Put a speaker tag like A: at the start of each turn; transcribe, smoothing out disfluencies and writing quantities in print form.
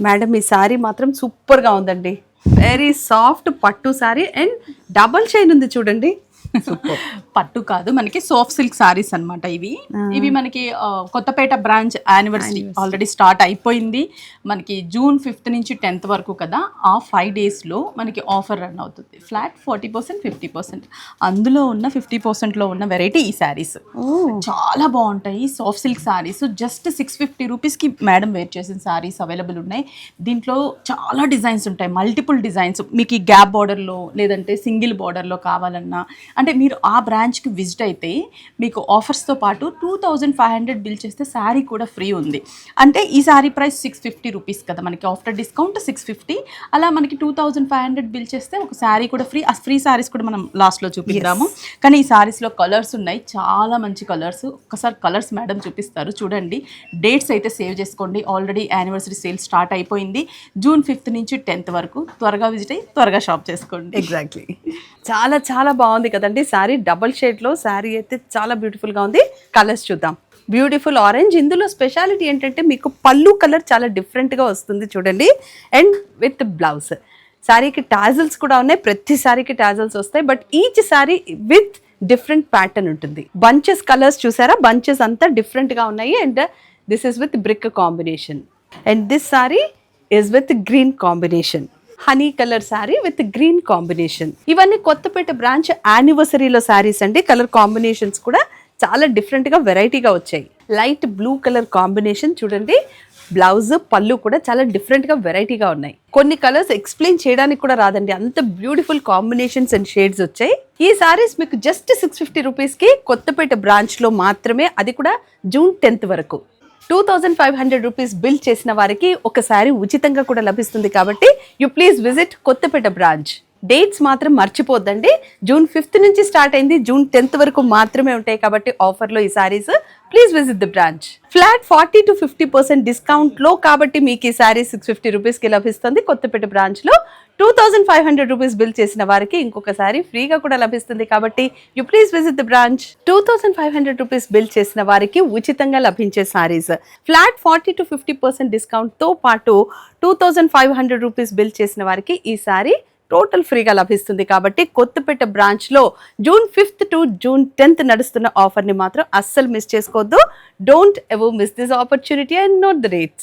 A: Madam ఈ sorry మాత్రం super గా ఉందండి. వెరీ సాఫ్ట్ పట్టు సారీ అండ్ డబల్ చైన్ ఉంది చూడండి.
B: పట్టు కాదు, మనకి సాఫ్ట్ సిల్క్ సారీస్ అన్నమాట ఇవి. ఇవి మనకి Kothapeta branch anniversary already start అయిపోయింది. మనకి జూన్ 5th నుంచి 10th వరకు కదా, ఆ 5 daysలో మనకి ఆఫర్ రన్ అవుతుంది. ఫ్లాట్ 40%, 50%. అందులో ఉన్న 50%లో ఉన్న వెరైటీ ఈ శారీస్ చాలా బాగుంటాయి. సాఫ్ట్ సిల్క్ శారీస్ జస్ట్ 650 రూపీస్కి మేడం వేర్ చేసిన శారీస్ అవైలబుల్ ఉన్నాయి. దీంట్లో చాలా డిజైన్స్ ఉంటాయి, మల్టిపుల్ డిజైన్స్. మీకు ఈ గ్యాప్ బార్డర్లో లేదంటే సింగిల్ బార్డర్లో కావాలన్నా, అంటే మీరు ఆ బ్రాంచ్కి విజిట్ అయితే మీకు ఆఫర్స్తో పాటు 2500 బిల్ చేస్తే శారీ కూడా ఫ్రీ ఉంది. అంటే ఈ శారీ ప్రైస్ 650 రూపీస్ కదా, మనకి ఆఫ్టర్ డిస్కౌంట్ 650. అలా మనకి 2500 బిల్ చేస్తే ఒక శారీ కూడా ఫ్రీ. ఆ ఫ్రీ శారీస్ కూడా మనం లాస్ట్లో చూపిద్దాము. కానీ ఈ శారీస్లో కలర్స్ ఉన్నాయి, చాలా మంచి కలర్స్. ఒక్కసారి కలర్స్ మేడం చూపిస్తారు చూడండి. డేట్స్ అయితే సేవ్ చేసుకోండి. ఆల్రెడీ యానివర్సరీ సేల్ స్టార్ట్ అయిపోయింది. జూన్ 5th నుంచి 10th వరకు. త్వరగా విజిట్ అయ్యి త్వరగా షాప్ చేసుకోండి.
A: ఎగ్జాక్ట్లీ. చాలా చాలా బాగుంది కదండి శారీ. డబల్ షేడ్లో శారీ అయితే చాలా బ్యూటిఫుల్గా ఉంది. కలర్స్ చూద్దాం. Beautiful orange. ఇందులో స్పెషాలిటీ ఏంటంటే మీకు పళ్ళు కలర్ చాలా డిఫరెంట్గా వస్తుంది చూడండి. And with blouse. శారీకి టాజల్స్ కూడా ఉన్నాయి. ప్రతి శారీకి టాజల్స్ వస్తాయి. But each sari with different pattern ఉంటుంది. బంచెస్ కలర్స్ చూసారా, బంచెస్ అంతా డిఫరెంట్గా ఉన్నాయి. And this is with brick combination. And this sari is with green combination. Honey colour sari with green combination. ఇవన్నీ కొత్తపేట బ్రాంచ్ యానివర్సరీలో శారీస్ అండి. కలర్ కాంబినేషన్స్ కూడా చాలా డిఫరెంట్గా వెరైటీగా వచ్చాయి. లైట్ బ్లూ కలర్ కాంబినేషన్ చూడండి. బ్లౌజ్ పళ్ళు కూడా చాలా డిఫరెంట్గా వెరైటీగా ఉన్నాయి. కొన్ని కలర్స్ ఎక్స్ప్లెయిన్ చేయడానికి కూడా రాదండి, అంత బ్యూటిఫుల్ కాంబినేషన్స్ అండ్ షేడ్స్ వచ్చాయి. ఈ సారీస్ మీకు జస్ట్ 650 రూపీస్కి కొత్తపేట బ్రాంచ్లో మాత్రమే, అది కూడా జూన్ 10th వరకు. 2500 రూపీస్ బిల్ చేసిన వారికి ఒక శారీ ఉచితంగా కూడా లభిస్తుంది. కాబట్టి you please visit Kothapeta branch. Dates మాత్రం మర్చిపోద్దండి. జూన్ 5th నుంచి స్టార్ట్ అయింది, జూన్ 10th వరకు మాత్రమే ఉంటాయి. కాబట్టి ఆఫర్లో ఈ saris. Please visit the branch. Flat 40 to 50% డిస్కౌంట్లో కాబట్టి మీకు ఈ శారీ 650 రూపీస్కి లభిస్తుంది. కొత్తపేట బ్రాంచ్లో 2500 రూపీస్ బిల్ చేసిన వారికి ఇంకొక శారీ ఫ్రీగా కూడా లభిస్తుంది. కాబట్టి you please visit the branch. 2500 rupees bill చేసిన వారికి ఉచితంగా లభించే శారీస్. ఫ్లాట్ 40 to 50% డిస్కౌంట్తో పాటు 2500 రూపీస్ బిల్ చేసిన వారికి ఈ శారీ టోటల్ ఫ్రీగా లభిస్తుంది. కాబట్టి కొత్తపేట బ్రాంచ్లో June 5th to June 10th నడుస్తున్న ఆఫర్ని మాత్రం అస్సలు మిస్ చేసుకోవద్దు. Don't ever miss this opportunity and note the rates.